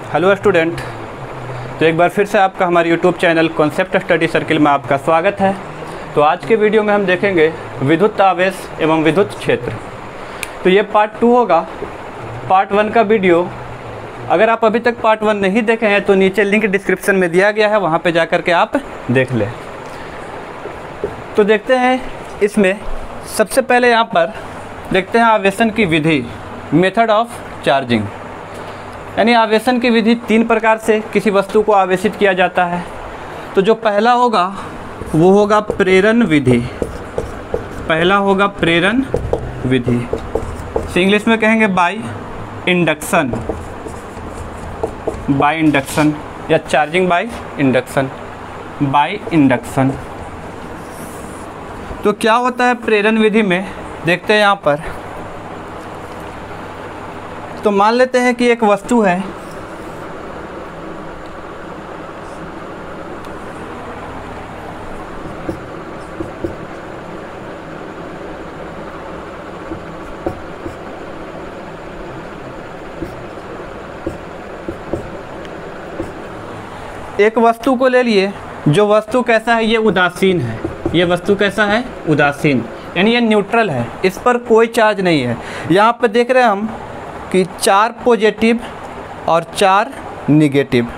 Hello student, तो एक बार फिर से आपका हमारे YouTube channel concept study circle में आपका स्वागत है। तो आज के वीडियो में हम देखेंगे विद्युत आवेश एवं विद्युत क्षेत्र। तो ये पार्ट 2 होगा। पार्ट 1 का वीडियो अगर आप अभी तक पार्ट 1 नहीं देखे हैं तो नीचे लिंक डिस्क्रिप्शन में दिया गया है, वहाँ पर जा कर के आप देख लें। तो देखते हैं, इसमें सबसे पहले यहाँ पर देखते हैं आवेशन की विधि, मेथड ऑफ चार्जिंग। यानी आवेशन की विधि 3 प्रकार से किसी वस्तु को आवेशित किया जाता है। तो जो पहला होगा वो होगा प्रेरण विधि। पहला होगा प्रेरण विधि, इंग्लिश में कहेंगे बाय इंडक्शन, बाय इंडक्शन या charging by induction, by induction. तो क्या होता है प्रेरण विधि में, देखते हैं यहाँ पर। तो मान लेते हैं कि एक वस्तु है, एक वस्तु को ले लिए। जो वस्तु कैसा है, ये उदासीन है। ये वस्तु कैसा है, उदासीन, यानी ये न्यूट्रल है, इस पर कोई चार्ज नहीं है। यहाँ पर देख रहे हैं हम कि 4 पॉजिटिव और 4 निगेटिव,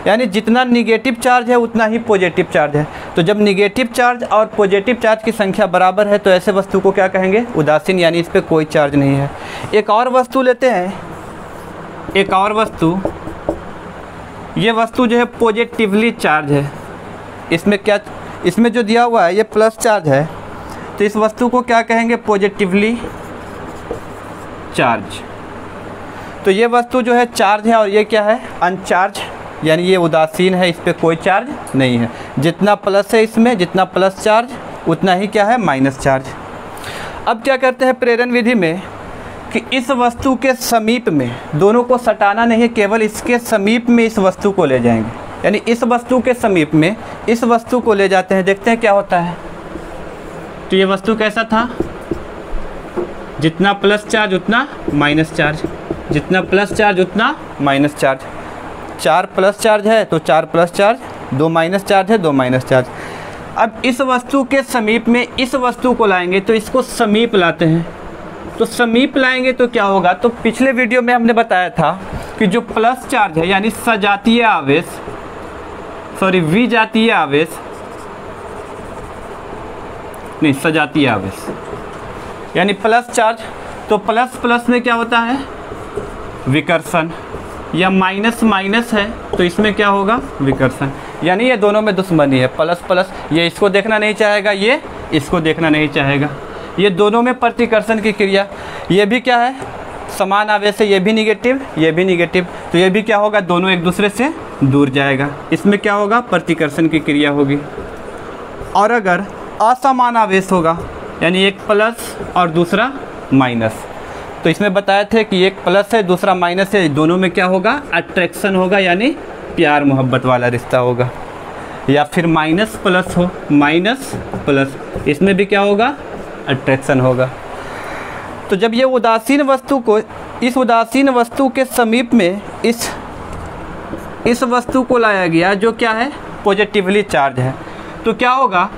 यानी जितना निगेटिव चार्ज है उतना ही पॉजिटिव चार्ज है। तो जब निगेटिव चार्ज और पॉजिटिव चार्ज की संख्या बराबर है तो ऐसे वस्तु को क्या कहेंगे, उदासीन, यानी इस पर कोई चार्ज नहीं है। एक और वस्तु लेते हैं, एक और वस्तु, ये वस्तु जो है पॉजिटिवली चार्ज है। इसमें क्या, इसमें जो दिया हुआ है ये प्लस चार्ज है, तो इस वस्तु को क्या कहेंगे, पॉजिटिवली चार्ज। तो ये वस्तु जो है चार्ज है और ये क्या है, अनचार्ज, यानी ये उदासीन है, इस पर कोई चार्ज नहीं है। जितना प्लस है इसमें, जितना प्लस चार्ज उतना ही क्या है, माइनस चार्ज। अब क्या करते हैं प्रेरण विधि में कि इस वस्तु के समीप में, दोनों को सटाना नहीं है, केवल इसके समीप में इस वस्तु को ले जाएंगे। यानी इस वस्तु के समीप में इस वस्तु को ले जाते हैं, देखते हैं क्या होता है। तो ये वस्तु कैसा था, जितना प्लस चार्ज उतना माइनस चार्ज, जितना प्लस चार्ज उतना माइनस चार्ज। 4 प्लस चार्ज है तो 4 प्लस चार्ज, 2 माइनस चार्ज है 2 माइनस चार्ज। अब इस वस्तु के समीप में इस वस्तु को लाएंगे, तो इसको समीप लाते हैं। तो समीप लाएंगे तो क्या होगा, तो पिछले वीडियो में हमने बताया था कि जो प्लस चार्ज है, यानी सजातीय आवेश, सॉरी विजातीय आवेश नहीं, सजातीय आवेश, यानी प्लस चार्ज, तो प्लस प्लस में क्या होता है, विकर्षण, या माइनस माइनस है तो इसमें क्या होगा, विकर्षण। यानी ये दोनों में दुश्मनी है, प्लस प्लस, ये इसको देखना नहीं चाहेगा, ये इसको देखना नहीं चाहेगा। ये दोनों में प्रतिकर्षण की क्रिया, ये भी क्या है, समान आवेश है, ये भी निगेटिव, ये भी निगेटिव, तो ये भी क्या होगा, दोनों एक दूसरे से दूर जाएगा। इसमें क्या होगा, प्रतिकर्षण की क्रिया होगी। और अगर असमान आवेश होगा, यानी एक प्लस और दूसरा माइनस, तो इसमें बताए थे कि एक प्लस है दूसरा माइनस है, दोनों में क्या होगा, अट्रैक्शन होगा, यानी प्यार मोहब्बत वाला रिश्ता होगा। या फिर माइनस प्लस हो, माइनस प्लस, इसमें भी क्या होगा, अट्रैक्शन होगा। तो जब ये उदासीन वस्तु को, इस उदासीन वस्तु के समीप में इस वस्तु को लाया गया जो क्या है, पॉजिटिवली चार्ज है, तो क्या होगा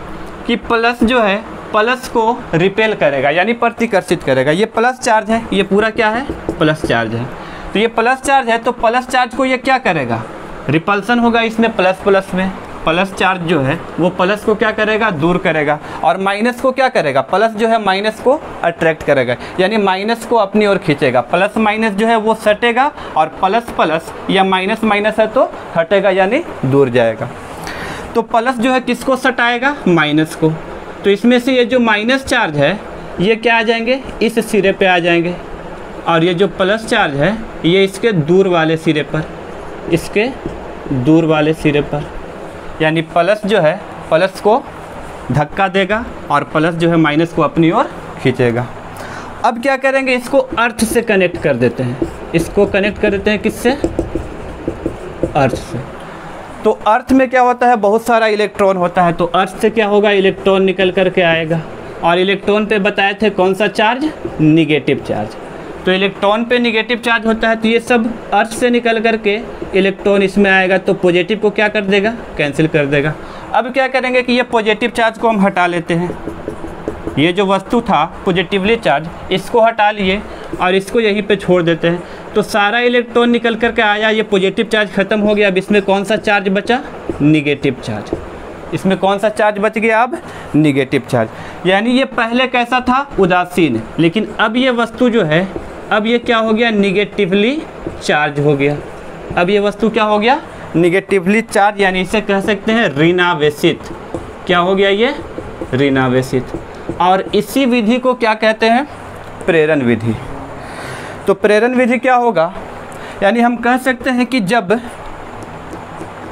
कि प्लस जो है प्लस को रिपेल करेगा, यानी प्रतिकर्षित करेगा। ये प्लस चार्ज है, ये पूरा क्या है, प्लस चार्ज है। तो ये प्लस चार्ज है, तो प्लस चार्ज को ये क्या करेगा, रिपल्सन होगा इसमें, प्लस प्लस में। प्लस चार्ज जो है वो प्लस को क्या करेगा, दूर करेगा, और माइनस को क्या करेगा, प्लस जो है माइनस को अट्रैक्ट करेगा, यानी माइनस को अपनी ओर खींचेगा। प्लस माइनस जो है वो सटेगा, और प्लस प्लस या माइनस माइनस है तो हटेगा, यानी दूर जाएगा। तो प्लस जो है किसको सटाएगा, माइनस को। तो इसमें से ये जो माइनस चार्ज है ये क्या आ जाएंगे, इस सिरे पे आ जाएंगे, और ये जो प्लस चार्ज है ये इसके दूर वाले सिरे पर, इसके दूर वाले सिरे पर, यानी प्लस जो है प्लस को धक्का देगा और प्लस जो है माइनस को अपनी ओर खींचेगा। अब क्या करेंगे, इसको अर्थ से कनेक्ट कर देते हैं, इसको कनेक्ट कर देते हैं किससे, अर्थ से। तो अर्थ में क्या होता है, बहुत सारा इलेक्ट्रॉन होता है, तो अर्थ से क्या होगा, इलेक्ट्रॉन निकल कर के आएगा, और इलेक्ट्रॉन पे बताए थे कौन सा चार्ज, निगेटिव चार्ज। तो इलेक्ट्रॉन पे निगेटिव चार्ज होता है, तो ये सब अर्थ से निकल करके इलेक्ट्रॉन इसमें आएगा, तो पॉजिटिव को क्या कर देगा, कैंसिल कर देगा। अब क्या करेंगे कि ये पॉजिटिव चार्ज को हम हटा लेते हैं, ये जो वस्तु था पॉजिटिवली चार्ज, इसको हटा लिए और इसको यहीं पे छोड़ देते हैं, तो सारा इलेक्ट्रॉन निकल करके आया, ये पॉजिटिव चार्ज खत्म हो गया। अब इसमें कौन सा चार्ज बचा, निगेटिव चार्ज। इसमें कौन सा चार्ज बच गया, अब निगेटिव चार्ज। यानी ये पहले कैसा था, उदासीन, लेकिन अब ये वस्तु जो है, अब ये क्या हो गया, निगेटिवली चार्ज हो गया। अब ये वस्तु क्या हो गया, निगेटिवली चार्ज, यानी इसे कह सकते हैं ऋणावेशित। क्या हो गया ये, ऋणावेशित। और इसी विधि को क्या कहते हैं, प्रेरण विधि। तो प्रेरण विधि क्या होगा, यानी हम कह सकते हैं कि जब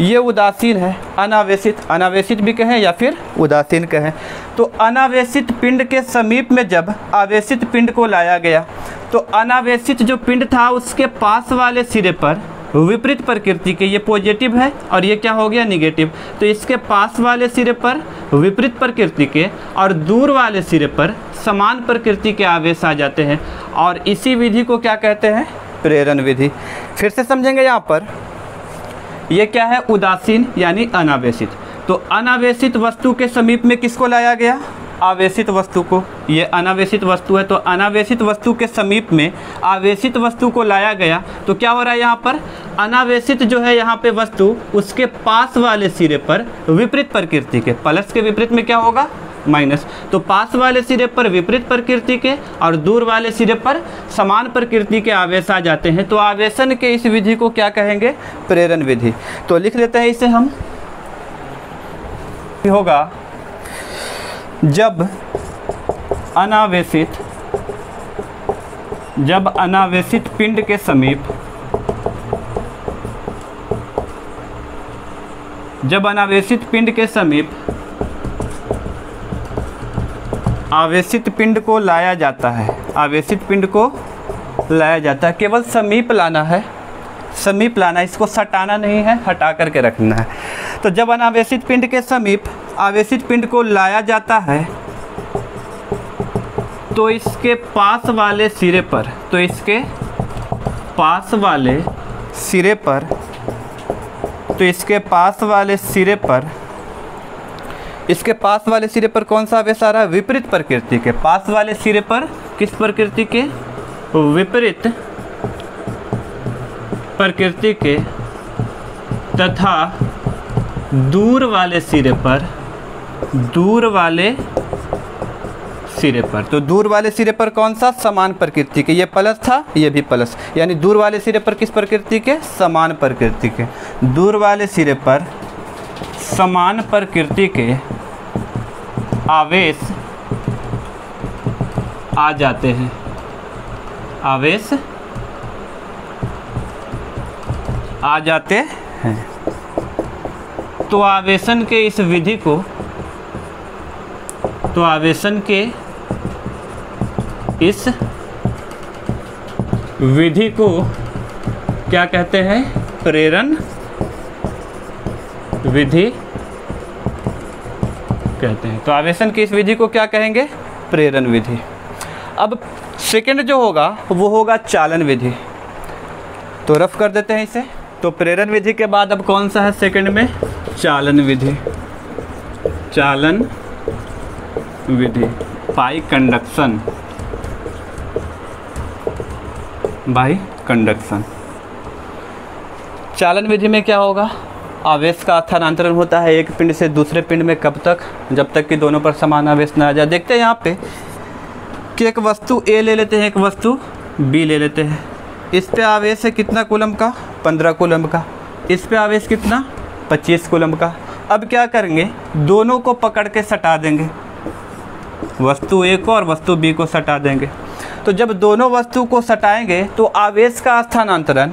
ये उदासीन है, अनावेशित, अनावेशित भी कहें या फिर उदासीन कहें, तो अनावेशित पिंड के समीप में जब आवेशित पिंड को लाया गया, तो अनावेशित जो पिंड था उसके पास वाले सिरे पर विपरीत प्रकृति के, ये पॉजिटिव है और ये क्या हो गया, निगेटिव, तो इसके पास वाले सिरे पर विपरीत प्रकृति के और दूर वाले सिरे पर समान प्रकृति के आवेश आ जाते हैं, और इसी विधि को क्या कहते हैं, प्रेरण विधि। फिर से समझेंगे यहाँ पर, ये क्या है, उदासीन यानी अनावेशित। तो अनावेशित वस्तु के समीप में किसको लाया गया, आवेशित वस्तु को। ये अनावेशित वस्तु है, तो अनावेशित वस्तु के समीप में आवेशित वस्तु को लाया गया, तो क्या हो रहा है यहाँ पर, अनावेशित जो है यहाँ पे वस्तु, उसके पास वाले सिरे पर विपरीत प्रकृति के, प्लस के विपरीत में क्या होगा, माइनस, तो पास वाले सिरे पर विपरीत प्रकृति के और दूर वाले सिरे पर समान प्रकृति के आवेश आ जाते हैं। तो आवेशन के इस विधि को क्या कहेंगे, प्रेरण विधि। तो लिख लेते हैं इसे हम, होगा जब अनावेशित पिंड के समीप, जब अनावेशित पिंड के समीप आवेशित पिंड को लाया जाता है, आवेशित पिंड को लाया जाता है, केवल समीप लाना है, समीप लाना, इसको सटाना नहीं है, हटा करके रखना है। तो जब अनावेशित पिंड के समीप आवेशित पिंड को लाया जाता है, तो इसके पास वाले सिरे पर, तो इसके पास वाले सिरे पर, तो इसके पास वाले सिरे पर, इसके पास वाले सिरे पर कौन सा आवेश आ रहा है, विपरीत प्रकृति के। पास वाले सिरे पर किस प्रकृति के, विपरीत प्रकृति के, तथा दूर वाले सिरे पर, दूर वाले सिरे पर, तो दूर वाले सिरे पर कौन सा, समान प्रकृति के। ये प्लस था, ये भी प्लस, यानी दूर वाले सिरे पर किस प्रकृति के, समान प्रकृति के। दूर वाले सिरे पर समान प्रकृति के आवेश आ जाते हैं, आवेश आ जाते हैं। तो आवेशन के इस विधि को, तो आवेशन के इस विधि को क्या कहते हैं, प्रेरण विधि कहते हैं। तो आवेशन की इस विधि को क्या कहेंगे, प्रेरण विधि। अब सेकंड जो होगा वो होगा चालन विधि। तो रफ कर देते हैं इसे। तो प्रेरण विधि के बाद अब कौन सा है सेकंड में, चालन विधि। चालन विधि, बाई कंडक्शन, बाई कंडक्शन। चालन विधि में क्या होगा, आवेश का स्थानांतरण होता है एक पिंड से दूसरे पिंड में। कब तक, जब तक कि दोनों पर समान आवेश न आ जाए। देखते हैं यहाँ पे कि एक वस्तु ए ले लेते हैं, एक वस्तु बी ले लेते हैं। इस पे आवेश है कितना कूलम का, 15 कूलम का। इस पे आवेश कितना, 25 कूलम का। अब क्या करेंगे, दोनों को पकड़ के सटा देंगे, वस्तु ए को और वस्तु बी को सटा देंगे। तो जब दोनों वस्तु को सटाएंगे तो आवेश का स्थानांतरण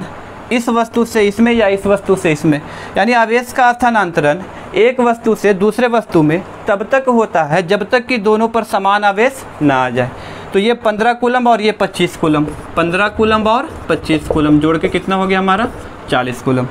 इस वस्तु से इसमें या इस वस्तु से इसमें, यानी आवेश का स्थानांतरण एक वस्तु से दूसरे वस्तु में तब तक होता है जब तक कि दोनों पर समान आवेश ना आ जाए। तो ये 15 कूलम और ये 25 कूलम, 15 कूलम और 25 कूलम जोड़ के कितना हो गया हमारा, 40 कूलम।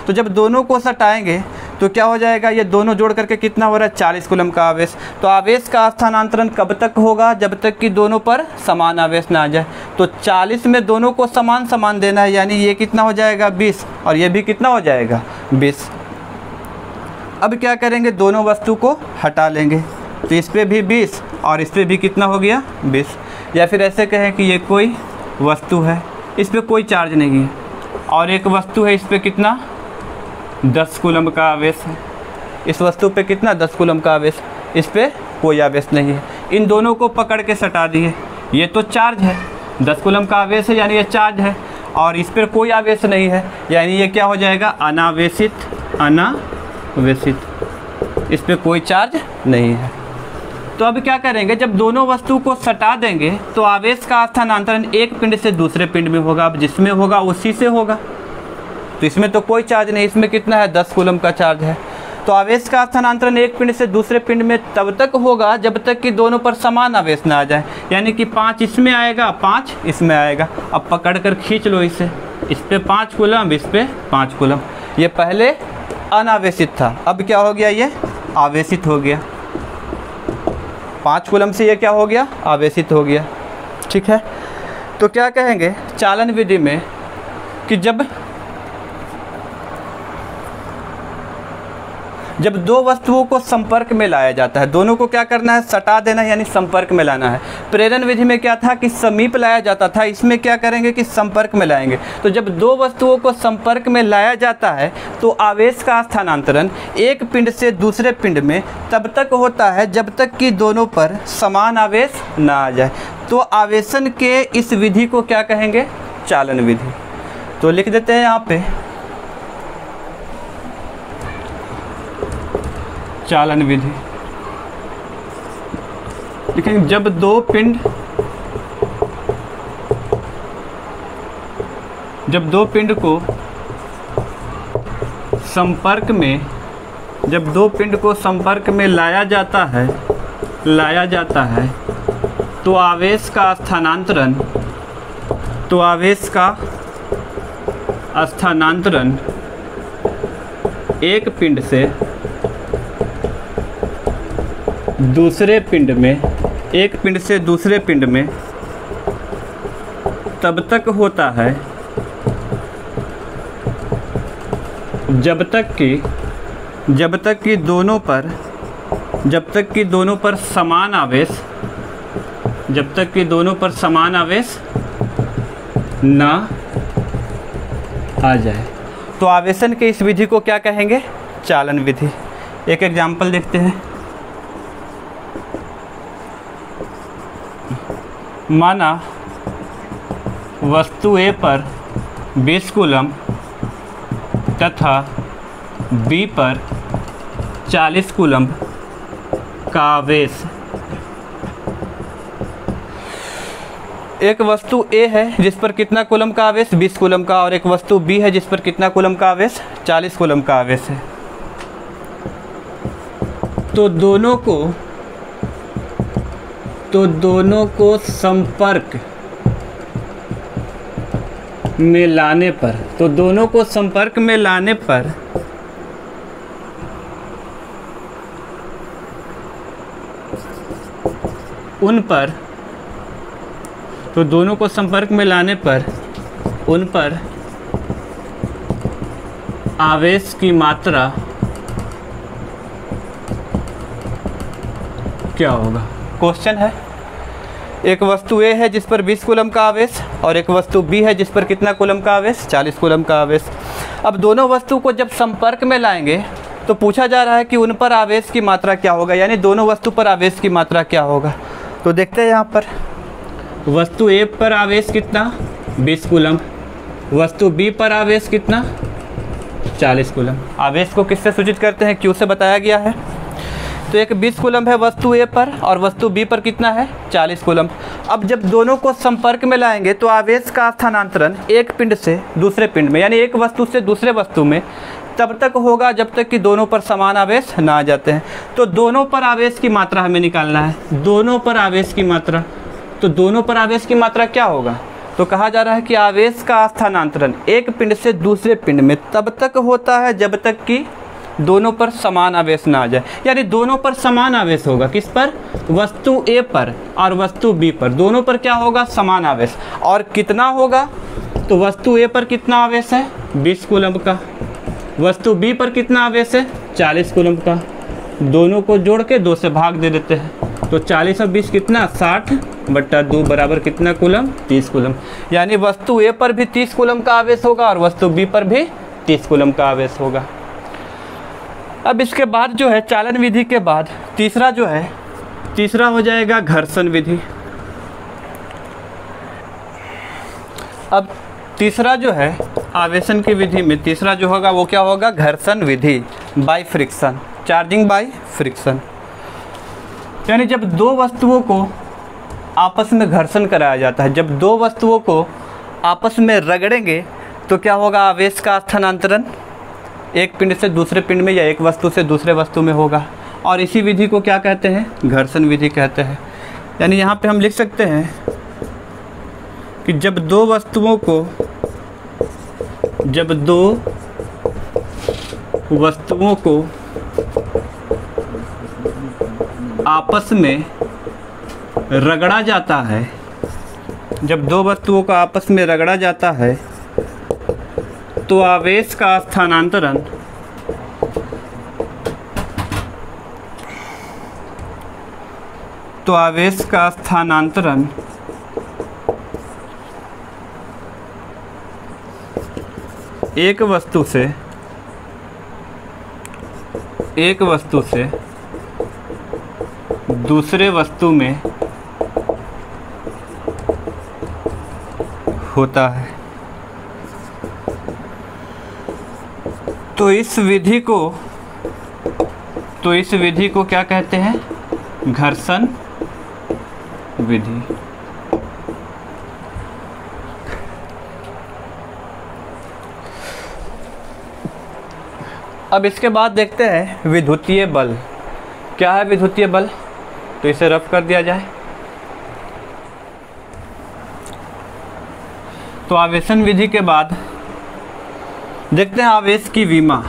तो जब दोनों को सटाएंगे तो क्या हो जाएगा, ये दोनों जोड़ करके कितना हो रहा है 40 कूलम का आवेश। तो आवेश का स्थानांतरण कब तक होगा, जब तक कि दोनों पर समान आवेश ना आ जाए। तो 40 में दोनों को समान समान देना है, यानी ये कितना हो जाएगा 20 और ये भी कितना हो जाएगा 20। अब क्या करेंगे, दोनों वस्तु को हटा लेंगे, तो इस पर भी 20 और इस पर भी कितना हो गया 20। या फिर ऐसे कहें कि ये कोई वस्तु है, इस पर कोई चार्ज नहीं है, और एक वस्तु है, इस पर कितना 10 कूलम का आवेश है। इस वस्तु पे कितना 10 कूलम का आवेश, इस पर कोई आवेश नहीं है। इन दोनों को पकड़ के सटा दिए, ये तो चार्ज है, 10 कूलम का आवेश है यानी ये चार्ज है, और इस पर कोई आवेश नहीं है यानी ये क्या हो जाएगा अनावेशित। अनावेशित, इस पर कोई चार्ज नहीं है। तो अब क्या करेंगे, जब दोनों वस्तु को सटा देंगे तो आवेश का स्थानांतरण एक पिंड से दूसरे पिंड में होगा। अब जिसमें होगा उसी से होगा, तो इसमें तो कोई चार्ज नहीं, इसमें कितना है 10 कूलम का चार्ज है। तो आवेश का स्थानांतरण एक पिंड से दूसरे पिंड में तब तक होगा जब तक कि दोनों पर समान आवेश ना आ जाए, यानी कि 5 इसमें आएगा 5 इसमें आएगा। अब पकड़ कर खींच लो इसे, इस पे 5 कूलम इस पे 5 कूलम। ये पहले अनावेशित था, अब क्या हो गया, ये आवेशित हो गया। 5 कूलम से ये क्या हो गया आवेशित हो गया। ठीक है, तो क्या कहेंगे चालन विधि में कि जब दो वस्तुओं को संपर्क में लाया जाता है, दोनों को क्या करना है सटा देना यानी संपर्क में लाना है। प्रेरण विधि में क्या था कि समीप लाया जाता था, इसमें क्या करेंगे कि संपर्क में लाएंगे। तो जब दो वस्तुओं को संपर्क में लाया जाता है तो आवेश का स्थानांतरण एक पिंड से दूसरे पिंड में तब तक होता है जब तक कि दोनों पर समान आवेश ना आ जाए। तो आवेशन के इस विधि को क्या कहेंगे चालन विधि। तो लिख देते हैं यहाँ पे चालन विधि। लेकिन जब दो पिंड को संपर्क में लाया जाता है तो आवेश का स्थानांतरण एक पिंड से दूसरे पिंड में तब तक होता है जब तक कि दोनों पर समान आवेश ना आ जाए। तो आवेशन के इस विधि को क्या कहेंगे चालन विधि। एक एग्जाम्पल देखते हैं। माना वस्तु A पर 20 कूलम तथा B पर 40 कूलम का आवेश। एक वस्तु A है जिस पर कितना कूलम का आवेश 20 कूलम का, और एक वस्तु B है जिस पर कितना कूलम का आवेश 40 कूलम का आवेश है। तो दोनों को संपर्क में लाने पर उन पर आवेश की मात्रा क्या होगा। क्वेश्चन है, एक वस्तु A है जिस पर 20 कूलम का आवेश और एक वस्तु B है जिस पर कितना कूलम का आवेश 40 कूलम का आवेश। अब दोनों वस्तु को जब संपर्क में लाएंगे तो पूछा जा रहा है कि उन पर आवेश की मात्रा क्या होगा, यानी दोनों वस्तु पर आवेश की मात्रा क्या होगा। तो देखते हैं यहाँ पर वस्तु A पर आवेश कितना 20 कूलम, वस्तु B पर आवेश कितना 40 कूलम। आवेश को किससे सूचित करते हैं, Q से बताया गया है। तो एक 20 कूलम है वस्तु A पर और वस्तु B पर कितना है 40 कूलम। अब जब दोनों को संपर्क में लाएंगे तो आवेश का स्थानांतरण एक पिंड से दूसरे पिंड में यानी एक वस्तु से दूसरे वस्तु में तब तक होगा जब तक कि दोनों पर समान आवेश ना आ जाते हैं। तो दोनों पर आवेश की मात्रा हमें निकालना है, दोनों पर आवेश की मात्रा। तो दोनों पर आवेश की मात्रा क्या होगा, तो कहा जा रहा है कि आवेश का स्थानांतरण एक पिंड से दूसरे पिंड में तब तक होता है जब तक कि दोनों पर समान आवेश ना आ जाए, यानी दोनों पर समान आवेश होगा। किस पर? वस्तु ए पर और वस्तु बी पर, दोनों पर क्या होगा? समान आवेश। और कितना होगा? तो वस्तु ए पर कितना आवेश है? 20 कूलम्ब का। वस्तु बी पर कितना आवेश है? 40 कूलम्ब का। दोनों को जोड़ के 2 से भाग दे देते हैं, तो 40 और 20 कितना? 60/2 बराबर कितना कूलम्ब? 30 कूलम्ब। यानी वस्तु ए पर भी 30 कूलम्ब का आवेश होगा और वस्तु बी पर भी 30 कूलम्ब का आवेश होगा। अब इसके बाद जो है चालन विधि के बाद तीसरा हो जाएगा घर्षण विधि। अब तीसरा जो है आवेशन की विधि में तीसरा जो होगा वो क्या होगा? घर्षण विधि by friction, charging by friction. यानी जब दो वस्तुओं को आपस में घर्षण कराया जाता है, जब दो वस्तुओं को आपस में रगड़ेंगे तो क्या होगा? आवेश का स्थानांतरण एक पिंड से दूसरे पिंड में या एक वस्तु से दूसरे वस्तु में होगा, और इसी विधि को क्या कहते हैं? घर्षण विधि कहते हैं। यानी यहाँ पे हम लिख सकते हैं कि जब दो वस्तुओं को आपस में रगड़ा जाता है, जब दो वस्तुओं को आपस में रगड़ा जाता है तो आवेश का स्थानांतरण एक वस्तु से दूसरे वस्तु में होता है। तो इस विधि को क्या कहते हैं? घर्षण विधि। अब इसके बाद देखते हैं विद्युतीय बल। क्या है विद्युतीय बल? तो इसे रफ कर दिया जाए। तो आवेशन विधि के बाद देखते हैं आवेश की विमा।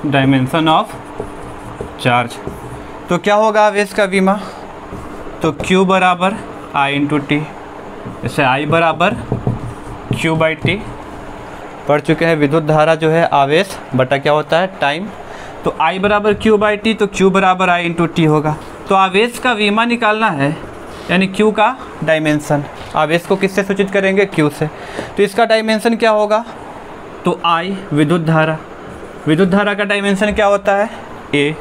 Dimension of charge. तो क्या होगा आवेश का विमा? तो Q बराबर I इंटू टी, जैसे I बराबर Q/T। पढ़ चुके हैं विद्युत धारा जो है आवेश बटा क्या होता है? टाइम। तो I बराबर Q/T, तो Q बराबर I इंटू टी होगा। तो आवेश का विमा निकालना है, यानी Q का डायमेंशन। आवेश को किससे सूचित करेंगे? Q से। तो इसका डायमेंशन क्या होगा? तो I विद्युत धारा का डायमेंशन क्या होता है? A।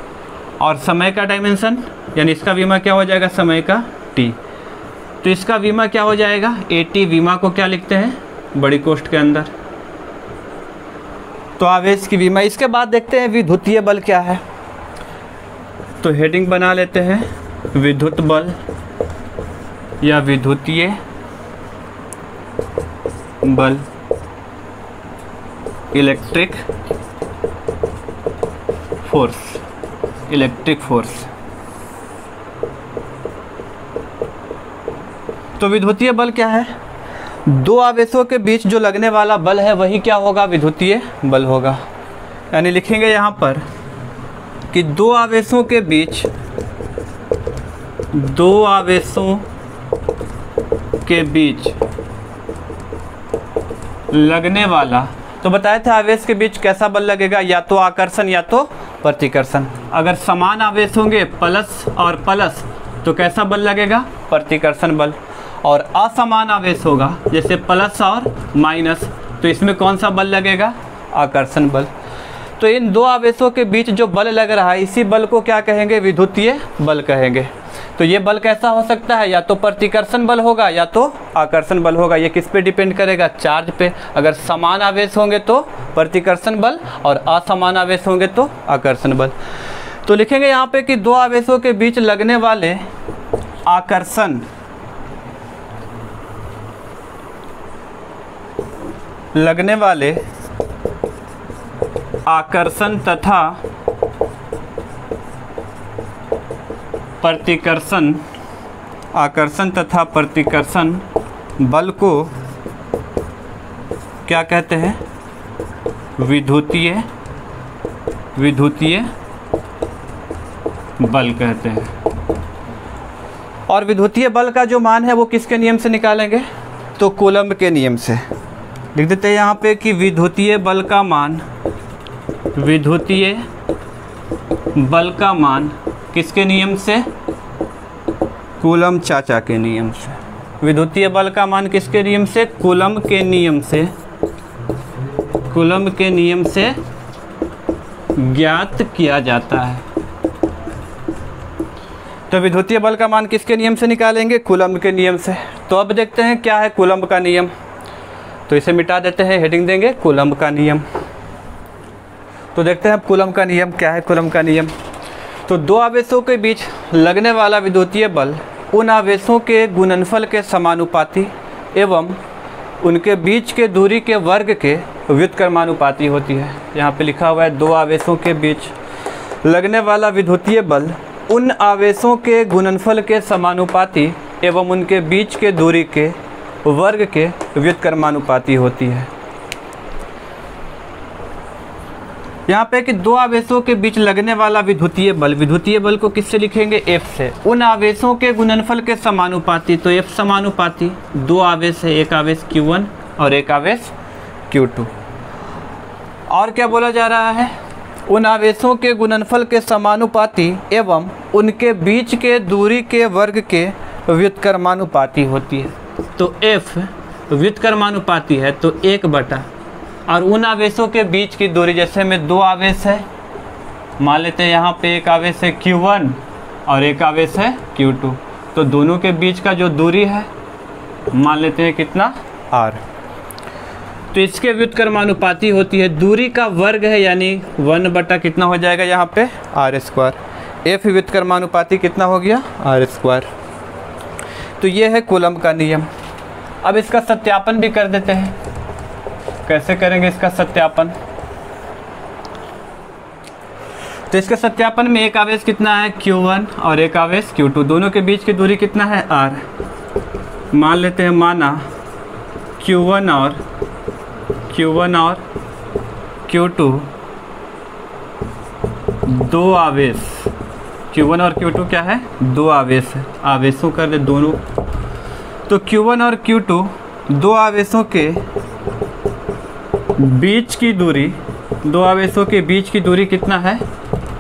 और समय का डायमेंशन यानी इसका विमा क्या हो जाएगा? समय का T। तो इसका विमा क्या हो जाएगा? AT। विमा को क्या लिखते हैं? बड़ी कोष्ठ के अंदर। तो आवेश की विमा। इसके बाद देखते हैं विद्युतीय बल क्या है। तो हेडिंग बना लेते हैं विद्युत बल या विद्युतीय बल, इलेक्ट्रिक फोर्स। तो विद्युतीय बल क्या है? दो आवेशों के बीच जो लगने वाला बल है वही क्या होगा? विद्युतीय बल होगा। यानी लिखेंगे यहाँ पर कि दो आवेशों के बीच लगने वाला, तो बताए थे आवेश के बीच कैसा बल लगेगा? या तो आकर्षण या तो प्रतिकर्षण। अगर समान आवेश होंगे प्लस और प्लस तो कैसा बल लगेगा? प्रतिकर्षण बल। और असमान आवेश होगा जैसे प्लस और माइनस, तो इसमें कौन सा बल लगेगा? आकर्षण बल। तो इन दो आवेशों के बीच जो बल लग रहा है इसी बल को क्या कहेंगे? विद्युतीय बल कहेंगे। तो ये बल कैसा हो सकता है? या तो प्रतिकर्षण बल होगा या तो आकर्षण बल होगा। ये किस पे डिपेंड करेगा? चार्ज पे। अगर समान आवेश होंगे तो प्रतिकर्षण बल और असमान आवेश होंगे तो आकर्षण बल। तो लिखेंगे यहाँ पे कि दो आवेशों के बीच लगने वाले आकर्षण तथा प्रतिकर्षण आकर्षण तथा प्रतिकर्षण बल को क्या कहते हैं? विद्युतीय बल कहते हैं। और विद्युतीय बल का जो मान है वो किसके नियम से निकालेंगे? तो कूलम्ब के नियम से। लिख देते हैं यहाँ पे कि विद्युतीय बल का मान किसके नियम से? कूलम्ब चाचा के नियम से। विद्युतीय बल का मान किसके नियम से? कूलम्ब के नियम से ज्ञात किया जाता है। तो विद्युतीय बल का मान किसके नियम से निकालेंगे? कूलम्ब के नियम से। तो अब देखते हैं क्या है कूलम्ब का नियम। तो इसे मिटा देते हैं, हेडिंग देंगे कूलम्ब का नियम। तो देखते हैं अब कूलम्ब का नियम क्या है। कूलम्ब का नियम, तो दो आवेशों के बीच लगने वाला विद्युतीय बल उन आवेशों के गुणनफल के समानुपाती एवं उनके बीच के दूरी के वर्ग के व्युत्क्रमानुपाती होती है। यहाँ पे लिखा हुआ है दो आवेशों के बीच लगने वाला विद्युतीय बल उन आवेशों के गुणनफल के समानुपाती एवं उनके बीच के दूरी के वर्ग के व्युत्क्रमानुपाती होती है। यहाँ पे कि दो आवेशों के बीच लगने वाला विद्युतीय बल को किससे लिखेंगे? F से। उन आवेशों के गुणनफल के समानुपाती, तो F समानुपाती, दो आवेश है, एक आवेश Q1 और एक आवेश Q2। और क्या बोला जा रहा है? उन आवेशों के गुणनफल के समानुपाती एवं उनके बीच के दूरी के वर्ग के व्युत्क्रमानुपाती होती है। तो F व्युत्क्रमानुपाती है तो 1/, और उन आवेशों के बीच की दूरी, जैसे में दो आवेश है, मान लेते हैं यहाँ पे एक आवेश है Q1 और एक आवेश है Q2, तो दोनों के बीच का जो दूरी है मान लेते हैं कितना? R। तो इसके व्युत्क्रमानुपाती होती है, दूरी का वर्ग है यानी 1/, कितना हो जाएगा यहाँ पे? R²। F व्युत्क्रमानुपाती कितना हो गया? R²। तो ये है कूलम्ब का नियम। अब इसका सत्यापन भी कर देते हैं। कैसे करेंगे इसका सत्यापन? तो इसके सत्यापन में एक आवेश कितना है? Q1 और एक आवेश Q2, दोनों के बीच की दूरी कितना है? R। मान लेते हैं, माना Q1 और Q2 दो आवेश, Q1 और Q2 क्या है? दो आवेश है। आवेशों कर दे दोनों, तो Q1 और Q2 दो आवेशों के बीच की दूरी, दो आवेशों के बीच की दूरी कितना है?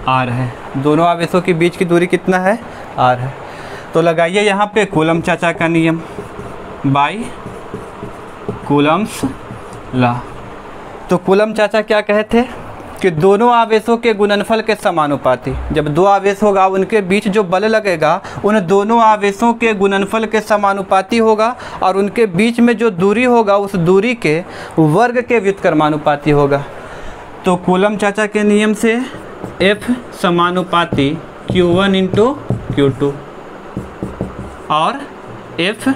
R है। दोनों आवेशों के बीच की दूरी कितना है? R है। तो लगाइए यहाँ पे कूलम्ब चाचा का नियम बाय कूलम्ब्स लॉ। तो कूलम्ब चाचा क्या कहे थे कि दोनों आवेशों के गुणनफल के समानुपाती, जब दो आवेश होगा उनके बीच जो बल लगेगा उन दोनों आवेशों के गुणनफल के समानुपाती होगा, और उनके बीच में जो दूरी होगा उस दूरी के वर्ग के व्युत्क्रमानुपाती होगा। तो कूलम्ब चाचा के नियम से F समानुपाती Q1 × Q2 और F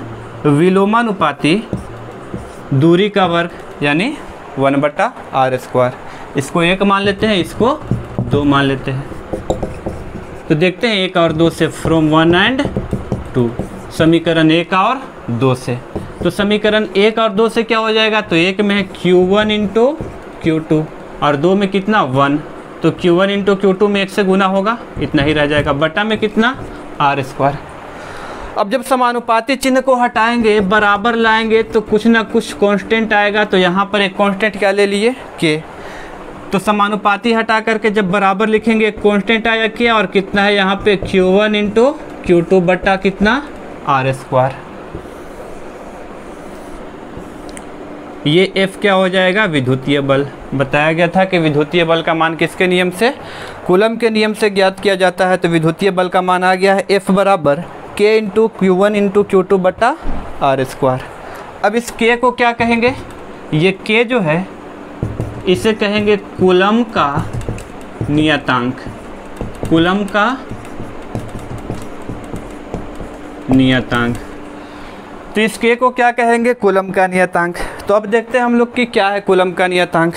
विलोमानुपाती दूरी का वर्ग यानी 1/R²। इसको 1 मान लेते हैं, इसको 2 मान लेते हैं। तो देखते हैं 1 और 2 से, फ्रॉम 1 and 2, समीकरण 1 और 2 से। तो समीकरण 1 और 2 से क्या हो जाएगा? तो 1 में है Q1 × Q2 और 2 में कितना? 1। तो Q1 × Q2 में 1 से गुना होगा, इतना ही रह जाएगा, बटा में कितना? R²। अब जब समानुपाती चिन्ह को हटाएंगे, बराबर लाएंगे, तो कुछ ना कुछ कांस्टेंट आएगा। तो यहाँ पर एक कांस्टेंट क्या ले लिए? K। तो समानुपाती हटा करके जब बराबर लिखेंगे, एक कांस्टेंट आया K, और कितना है यहाँ पे? Q1 × Q2 बटा कितना? R²। ये F क्या हो जाएगा? विद्युतीय बल। बताया गया था कि विद्युतीय बल का मान किसके नियम से? कूलम्ब के नियम से ज्ञात किया जाता है। तो विद्युतीय बल का मान आ गया है F बराबर K × Q1 × Q2 बटा R²। अब इस K को क्या कहेंगे? ये K जो है इसे कहेंगे कूलम्ब का नियतांक। कूलम्ब का नियतांक। तो इस K को क्या कहेंगे? कूलम्ब का नियतांक। तो अब देखते हैं हम लोग कि क्या है कूलम्ब का नियतांक।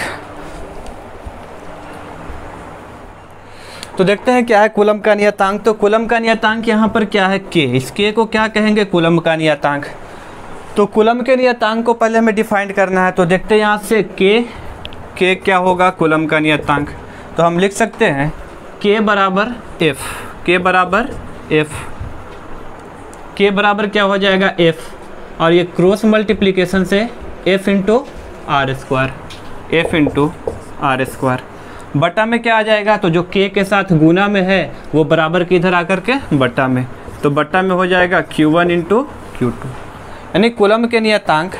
तो देखते हैं क्या है कूलम्ब का नियतांक। तो कूलम्ब का नियतांक यहाँ पर क्या है, के। इस के को क्या कहेंगे, कूलम्ब का नियतांक। तो कूलम्ब के नियतांक को पहले हमें डिफाइन करना है। तो देखते हैं यहाँ से के क्या होगा, कूलम्ब का नियतांक। तो हम लिख सकते हैं के बराबर एफ, के बराबर एफ, के बराबर क्या हो जाएगा एफ, और ये क्रॉस मल्टीप्लिकेशन से F into R square, F into R square बटा में क्या आ जाएगा, तो जो के साथ गुना में है वो बराबर के इधर आकर के बटा में, तो बटा में हो जाएगा Q1 इंटू Q2। यानी कूलम्ब के नियतांक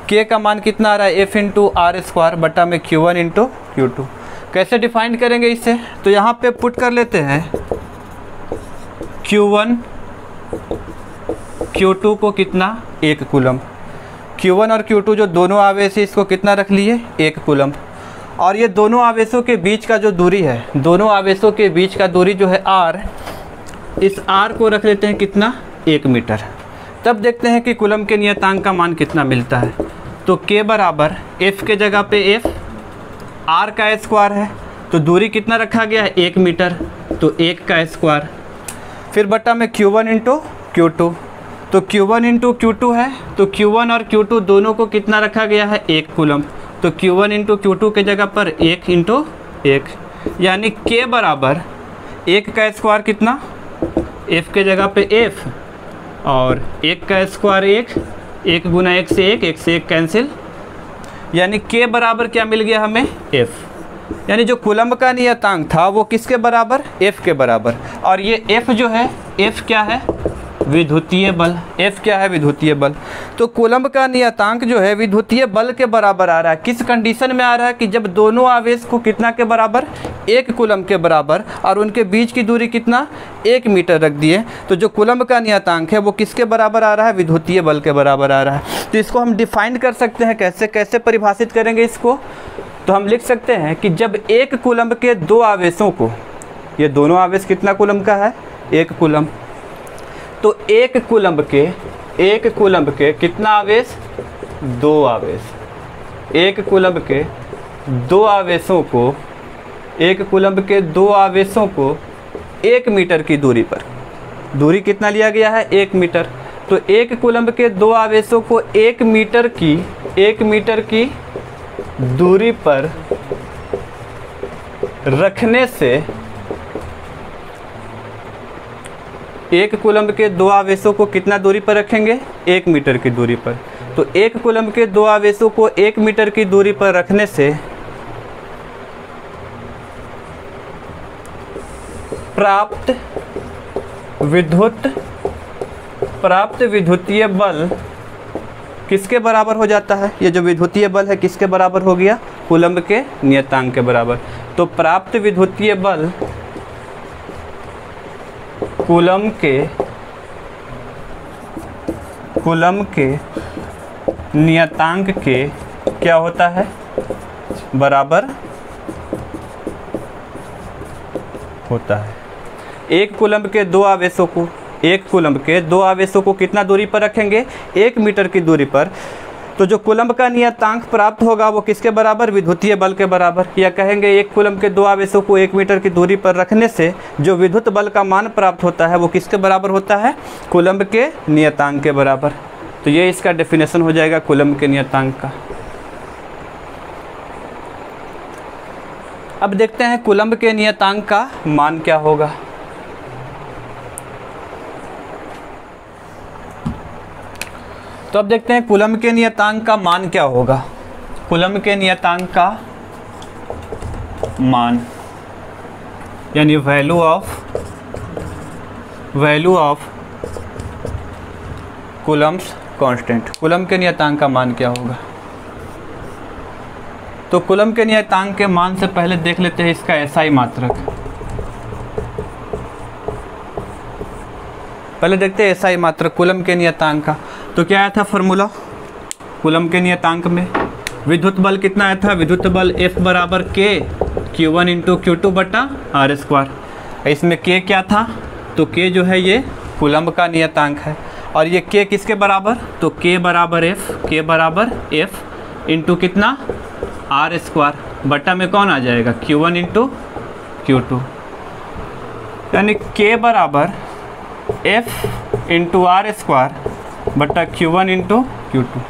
के का मान कितना आ रहा है, एफ इंटू आर स्क्वायर बटा में Q1 इंटू Q2। कैसे डिफाइन करेंगे इसे, तो यहाँ पे पुट कर लेते हैं Q1 Q2 को कितना, 1 कूलम्ब। Q1 और Q2 जो दोनों आवेश है इसको कितना रख लिए, 1 कूलम्ब। और ये दोनों आवेशों के बीच का जो दूरी है, दोनों आवेशों के बीच का दूरी जो है r, इस r को रख लेते हैं कितना, 1 मीटर। तब देखते हैं कि कूलम्ब के नियतांक का मान कितना मिलता है। तो k बराबर f के जगह पे f, r का स्क्वायर है, तो दूरी कितना रखा गया है, 1 मीटर, तो 1 का स्क्वायर, फिर बटा में Q1 इंटू Q2। तो Q1 इंटू Q2 है, तो Q1 और Q2 दोनों को कितना रखा गया है, 1 कूलम्ब। तो Q1 इंटू Q2 के जगह पर 1 इंटू 1, यानी k बराबर 1 का स्क्वायर कितना, f के जगह पे f, और 1 का स्क्वायर 1, 1 गुना 1 से 1, 1 से 1 कैंसिल, यानी k बराबर क्या मिल गया हमें, f। यानी जो कूलम्ब का नियतांक था वो किसके बराबर, f के बराबर। और ये f जो है, f क्या है, विद्युतीय बल, F क्या है, विद्युतीय बल। तो कूलम्ब का नियतांक जो है विद्युतीय बल के बराबर आ रहा है। किस कंडीशन में आ रहा है कि जब दोनों आवेश को कितना के बराबर, 1 कूलम्ब के बराबर, और उनके बीच की दूरी कितना, 1 मीटर रख दिए। तो जो कूलम्ब का नियतांक है वो किसके बराबर आ रहा है, विद्युतीय बल के बराबर आ रहा है। तो इसको हम डिफाइन कर सकते हैं, कैसे कैसे परिभाषित करेंगे इसको। तो हम लिख सकते हैं कि जब 1 कूलम्ब के 2 आवेशों को, ये दोनों आवेश कितना कूलम्ब का है, 1 कूलम्ब, तो 1 कूलम्ब के कितना आवेश, 2 आवेश। 1 कूलम्ब के 2 आवेशों को, 1 कूलम्ब के 2 आवेशों को 1 मीटर की दूरी पर, दूरी कितना लिया गया है, 1 मीटर। तो 1 कूलम्ब के 2 आवेशों को 1 मीटर की दूरी पर रखने से, 1 कूलम्ब के 2 आवेशों को कितना दूरी पर रखेंगे, 1 मीटर की दूरी पर। तो 1 कूलम्ब के 2 आवेशों को 1 मीटर की दूरी पर रखने से प्राप्त विद्युतीय बल किसके बराबर हो जाता है, ये जो विद्युतीय बल है किसके बराबर हो गया, कूलम्ब के नियतांक के बराबर। तो प्राप्त विद्युतीय बल कूलम्ब के नियतांक के क्या होता है, बराबर होता है। 1 कूलम्ब के 2 आवेशों को, 1 कूलम्ब के 2 आवेशों को कितना दूरी पर रखेंगे, 1 मीटर की दूरी पर। तो जो कूलम्ब का नियतांक प्राप्त होगा वो किसके बराबर, विद्युतीय बल के बराबर। या कहेंगे 1 कूलम्ब के 2 आवेशों को 1 मीटर की दूरी पर रखने से जो विद्युत बल का मान प्राप्त होता है वो किसके बराबर होता है, कूलम्ब के नियतांक के बराबर। तो ये इसका डेफिनेशन हो जाएगा कूलम्ब के नियतांक का। अब देखते हैं कूलम्ब के नियतांक का मान क्या होगा। तो अब देखते हैं कूलम्ब के नियतांक का मान क्या होगा। कूलम्ब के नियतांक का मान यानी value of Coulomb's constant, coulomb के नियतांक का मान क्या होगा। तो कूलम्ब के नियतांक के मान से पहले देख लेते हैं इसका एसआई मात्रक। पहले देखते हैं एसआई मात्रक कूलम्ब के नियतांक का। तो क्या आया था फॉर्मूला कूलम्ब के नियतांक में, विद्युत बल कितना आया था, विद्युत बल F बराबर K Q1 इंटू Q2 बटा आर स्क्वायर। इसमें K क्या था, तो K जो है ये कूलम्ब का नियतांक है, और ये K किसके बराबर, तो K बराबर F इंटू कितना, आर स्क्वायर बटा में कौन आ जाएगा, Q1 इंटू Q2। यानी K बराबर F इंटू आर स्क्वायर बटा Q1 इंटू Q2।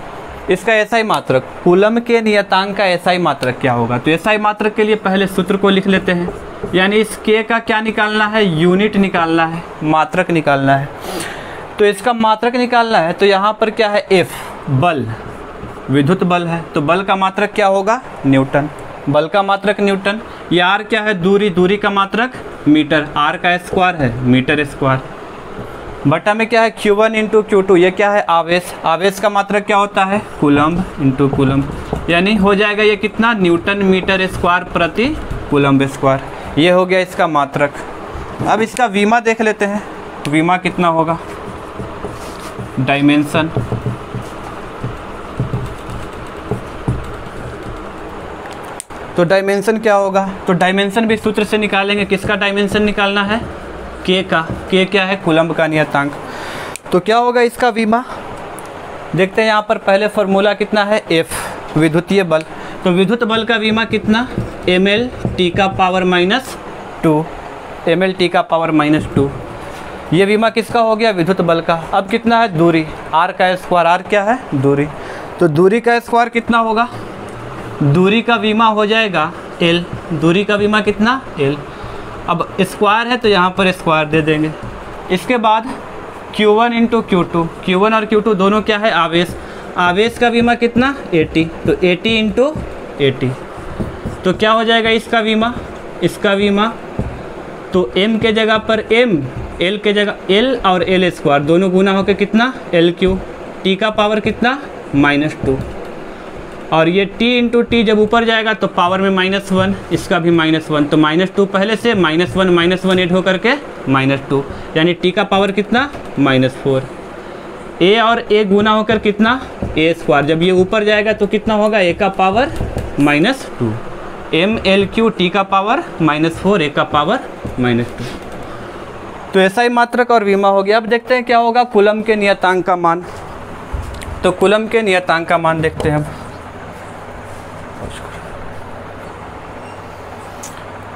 इसका एसआई मात्रक, कूलम के नियतांक का एसआई मात्रक क्या होगा? तो एसआई मात्रक के लिए पहले सूत्र को लिख लेते हैं। यानी इस K का क्या निकालना है? यूनिट निकालना है, मात्रक निकालना है। तो इसका मात्रक निकालना है तो यहाँ पर क्या है? F बल, विद्युत बल है, तो बल का मात्रक क्या होगा? न्यूटन। बल का मात्रक न्यूटन। या आर क्या है? दूरी, दूरी का मात्रक मीटर, आर का स्क्वायर है मीटर स्क्वायर। बटा में क्या है? Q1 into Q2। ये क्या है? आवेश। आवेश का मात्रक क्या होता है? Coulomb into coulomb. यानी हो जाएगा ये कितना? न्यूटन मीटर स्क्वायर प्रति कूलम्ब स्क्वायर। ये हो गया इसका मात्रक। अब इसका वीमा देख लेते हैं, वीमा कितना होगा? डायमेंशन, तो डायमेंशन क्या होगा? तो डायमेंशन भी सूत्र से निकालेंगे। किसका डायमेंशन निकालना है? K का। K क्या है? कूलम्ब का नियतांक। तो क्या होगा इसका वीमा? देखते हैं यहाँ पर पहले फॉर्मूला कितना है? F विद्युतीय बल। तो विद्युत बल का वीमा कितना? ml t का पावर -2, ml t का पावर -2। ये वीमा किसका हो गया? विद्युत बल का। अब कितना है? दूरी, r का स्क्वायर। r क्या है? दूरी। तो दूरी का स्क्वायर कितना होगा? दूरी का वीमा हो जाएगा L। दूरी का वीमा कितना? L। अब स्क्वायर है तो यहाँ पर स्क्वायर दे देंगे। इसके बाद Q1 इंटू Q2। Q1 और Q2 दोनों क्या है? आवेश। आवेश का वीमा कितना? 80। तो 80 इंटू 80। तो क्या हो जाएगा इसका वीमा? इसका वीमा तो m के जगह पर m, l के जगह l और l स्क्वायर दोनों गुना होकर कितना? LQ। t का पावर कितना? -2। और ये t इंटू टी जब ऊपर जाएगा तो पावर में -1, इसका भी -1। तो -2 पहले से, -1 ऐड होकर के -2, यानी t का पावर कितना? -4। a और a गुना होकर कितना? a square. जब ये ऊपर जाएगा तो कितना होगा? a का पावर -2। mlq t का पावर -4, a का पावर -2। तो ऐसा ही मात्रक और वीमा हो गया। अब देखते हैं क्या होगा कूलम्ब के नियतांक का मान। तो कूलम्ब के नियतांक का मान देखते हैं अब।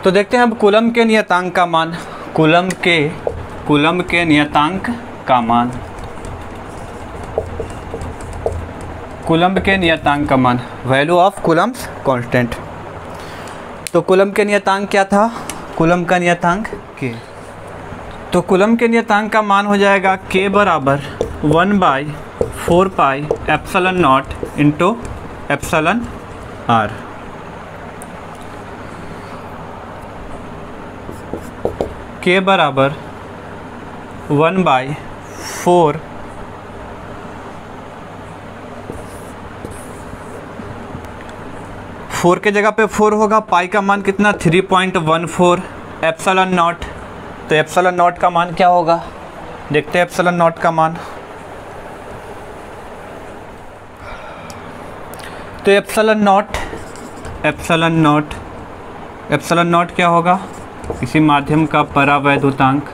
तो देखते हैं अब कूलम्ब के नियतांक का मान। कूलम्ब के नियतांक का मान, कूलम्ब के नियतांक का मान, वैल्यू ऑफ कूलम्ब्स कांस्टेंट। तो कूलम्ब के नियतांक क्या था? कूलम्ब का नियतांक K। तो कूलम्ब के नियतांक का मान हो जाएगा K बराबर 1/4 pi epsilon naught into epsilon r। K बराबर 1/4 4 के जगह पे 4 होगा। पाई का मान कितना? 3.14 एप्सिलॉन नॉट। तो एप्सिलॉन नॉट का मान क्या होगा? देखते हैं एप्सिलॉन नॉट का मान। तो एप्सिलॉन नॉट क्या होगा? किसी माध्यम का परावैद्युतांक,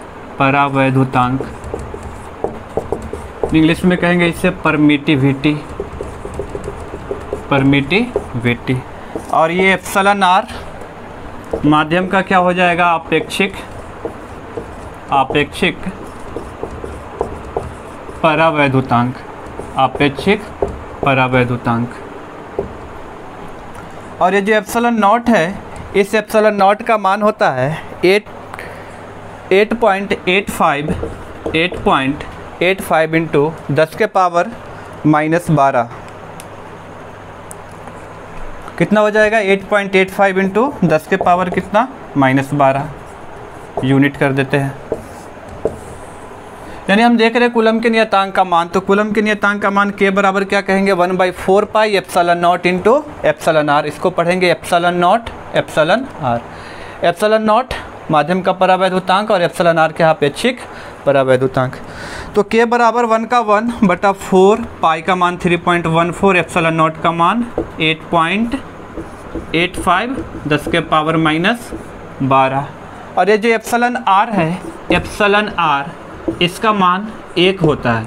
इंग्लिश में कहेंगे इसे परमिटिविटी। और ये एप्सिलॉन r माध्यम का क्या हो जाएगा? आपेक्षिक परावैद्युतांक। और ये जो एप्सिलॉन नॉट है, इस एप्सिलॉन नॉट का मान होता है 8.85 इंटू 10 के पावर -12। कितना हो जाएगा? 8.85 इंटू 10 के पावर कितना? -12 यूनिट कर देते हैं। यानी हम देख रहे हैं कूलम्ब के नियतांक का मान। तो कूलम्ब के नियतांक का मान K बराबर क्या कहेंगे? 1/4 pi epsilon naught into epsilon r। इसको पढ़ेंगे epsilon not epsilon r। Epsilon not माध्यम का परावैद्युतांक और एप्सिलॉन r के अपेक्षिक परावैद्युतांक। तो K बराबर 1 का 1/4, पाई का मान 3.14, एप्सिलॉन नॉट का मान 8.85 10 के पावर -12। और ये जो एप्सिलॉन r है, एप्सिलॉन r इसका मान 1 होता है।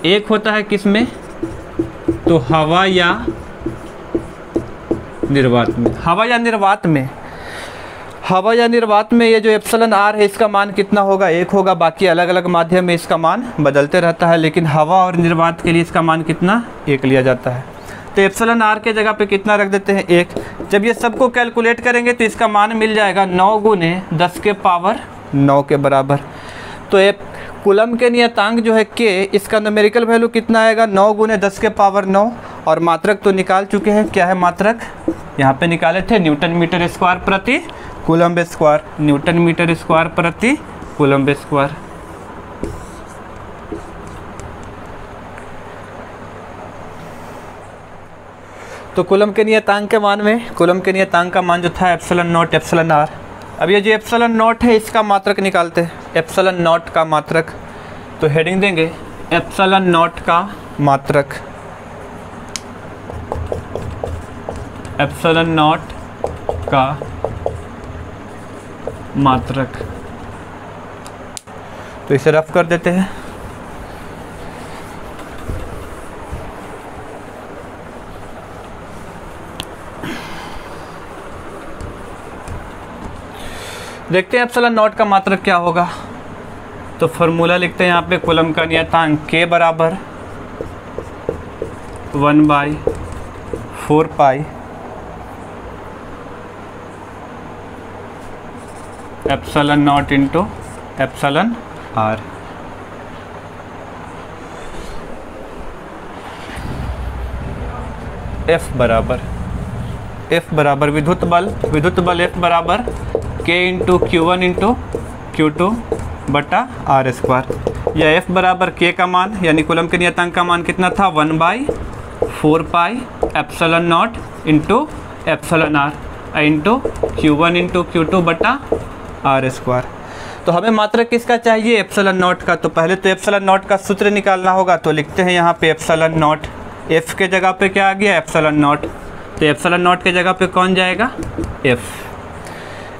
1 होता है किस में? तो हवा या निर्वात में। हवा या निर्वात में ये जो एप्सिलॉन आर है इसका मान कितना होगा, 1 होगा। बाकी अलग अलग माध्यम में इसका मान बदलते रहता है, लेकिन हवा और निर्वात के लिए इसका मान कितना, 1 लिया जाता है। तो एप्सिलॉन आर के जगह पे कितना रख देते हैं, 1। जब ये सबको कैलकुलेट करेंगे तो इसका मान मिल जाएगा 9 × 10⁻9 के बराबर। तो एक कूलम्ब के नियतांक जो है के, इसका न्यूमेरिकल वैल्यू कितना आएगा, 9 × 10⁻9। और मात्रक तो निकाल चुके हैं, क्या है मात्रक, यहाँ पे निकाले थे, न्यूटन मीटर स्क्वायर प्रति coulomb square, newton metre square प्रति कूलम्ब स्क्वायर। तो कूलम्ब के नियतांक के मान में, कूलम्ब के नियतांक का मान जो था एप्सिलॉन नॉट एप्सिलॉन आर। अब ये जो एप्सिलॉन नॉट है इसका मात्रक निकालते हैं, एप्सिलॉन नॉट का मात्रक। तो हेडिंग देंगे एप्सिलॉन नॉट का मात्रक, एप्सिलॉन नॉट का मात्रक। तो इसे रफ कर देते हैं। देखते हैं एप्सिलॉन नॉट का मात्रक क्या होगा। तो फॉर्मूला लिखते हैं यहाँ पे, कूलम्ब का नियतांक के बराबर 1/4 pi epsilon naught into epsilon R. F बराबर विद्युत बल F बराबर K into Q1 into Q2 बटा R स्क्वायर। या F बराबर K का मान यानी कूलम्ब के नियतांक का मान कितना था, 1/4 pi epsilon naught into epsilon R into Q1 into Q2 बटा R स्क्वायर। तो हमें मात्रक किसका चाहिए, एप्सिलॉन नॉट का। तो पहले तो एप्सिलॉन नॉट का सूत्र निकालना होगा। तो लिखते हैं यहाँ पे एप्सिलॉन नॉट, F के जगह पे क्या आ गया, एप्सिलॉन नॉट। तो एप्सिलॉन नॉट के जगह पे कौन जाएगा, F।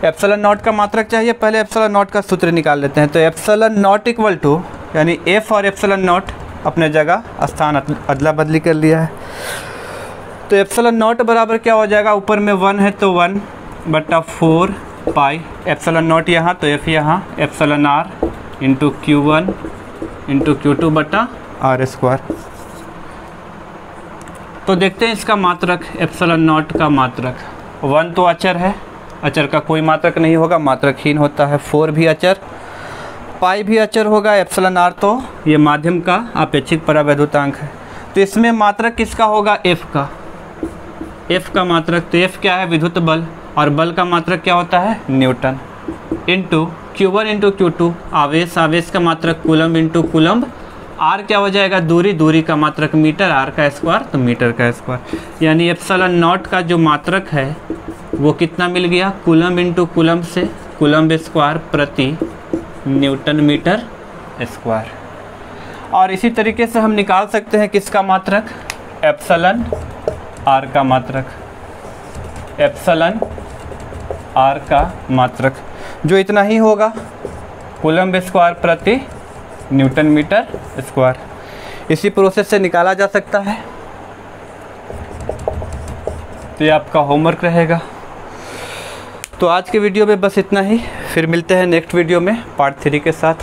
एप्सिलॉन नॉट का मात्रक चाहिए, पहले एप्सिलॉन नॉट का सूत्र निकाल लेते हैं। तो एप्सिलॉन नॉट इक्वल टू, यानी F और एप्सिलॉन नॉट अपने जगह स्थान अदला बदली कर लिया है। तो एप्सिलॉन नॉट बराबर क्या हो जाएगा, ऊपर में 1 है तो 1/4 पाई एप्सिलॉन नॉट यहाँ, तो F यहाँ, epsilon R into Q1 into Q2 बटा R स्क्वायर। तो देखते हैं इसका मात्रक, एप्सिलॉन नॉट का मात्रक। 1 तो अचर है, अचर का कोई मात्रक नहीं होगा, मात्रकहीन होता है। 4 भी अचर, पाई भी अचर होगा, एप्सिलॉन आर तो ये माध्यम का अपेक्षित परावैद्युतांक है। तो इसमें मात्रक किसका होगा, F का, F का मात्रक। तो F क्या है, विद्युत बल, और बल का मात्रक क्या होता है, Newton, into Q1 into Q2 आवेश, आवेश का मात्रक कूलम्ब इंटू कूलम्ब। R क्या हो जाएगा, दूरी, दूरी का मात्रक मीटर, R का स्क्वायर तो मीटर का स्क्वायर। यानी एप्सिलॉन नॉट का जो मात्रक है वो कितना मिल गया, कूलम्ब इंटू कूलम्ब से कूलम्ब स्क्वायर प्रति न्यूटन मीटर स्क्वायर। और इसी तरीके से हम निकाल सकते हैं किसका मात्रक, एप्सिलॉन आर का मात्रक, एप्सिलॉन आर का मात्रक जो इतना ही होगा, कूलम्ब स्क्वायर प्रति न्यूटन मीटर स्क्वायर। इसी प्रोसेस से निकाला जा सकता है। तो ये आपका होमवर्क रहेगा। तो आज के वीडियो में बस इतना ही, फिर मिलते हैं नेक्स्ट वीडियो में पार्ट 3 के साथ।